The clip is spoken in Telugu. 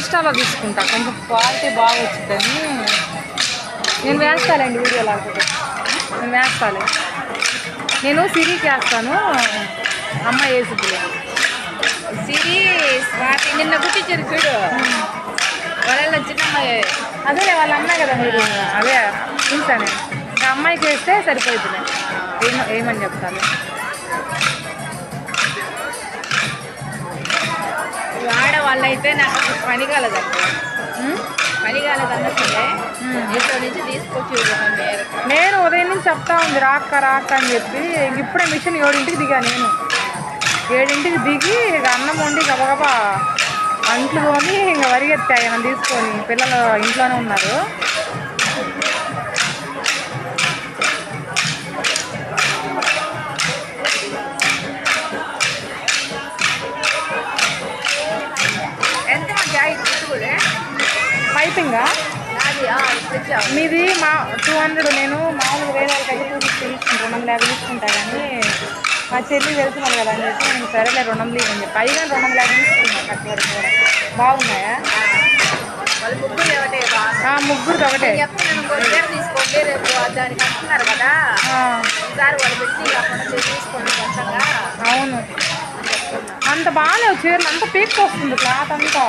ఇన్స్టాలో తీసుకుంటా, కొంచెం క్వాలిటీ బాగా వచ్చిందని. నేను వేస్తానండి వీడియో లేకపోతే, నేను వేస్తాను. నేను సిరికి వేస్తాను, అమ్మ వేసుకులే. సిరి స్వాతి నిన్న కుట్టించారు చూడు, వాళ్ళ చిన్నమ్మాయి. అదే వాళ్ళ అమ్మాయి కదా మీరు, అదే చూసాను. ఇంకా అమ్మాయికి వేస్తే సరిపోతుంది, ఏమని చెప్తాను. ఆడవాళ్ళు అయితే నాకు పని కాలేదండి, పని కాలేదన్న సరే ఇంట్లో నుంచి తీసుకొచ్చి నేను ఉదయం నుంచి చెప్తా ఉంది రాక్క రాక్క అని చెప్పి. ఇంక ఇప్పుడే మిషన్ 7ంటికి దిగా. నేను 7ంటికి దిగి ఇక అన్నం వండి గబగబా అంట్లు తోమి ఇంకా వరిగెత్తాయి మనం తీసుకొని. పిల్లలు ఇంట్లోనే ఉన్నారు. ఎంత మంది పైపింగా మీది 200. నేను మామూలుగా వేరే వాళ్ళకైతే 250 తీసుకుంటాను, 250 తీసుకుంటా. కానీ మా చెల్లి తెలుసుకున్నాను కదా అని చెప్పి నేను సరేలే 200 అని చెప్పి. పైగా 250 తీసుకున్నాను. కట్ వరకు కూడా బాగున్నాయా? ముగ్గురు ఒకటే తీసుకోండి, రేపు దానికి అంటున్నారు కదా, ఈసారి వాళ్ళు పెట్టి తీసుకోండి. అవును, అంత బాగాలేవు చీరలు, అంత పీక్ వస్తుంది క్లాత్ అంతా.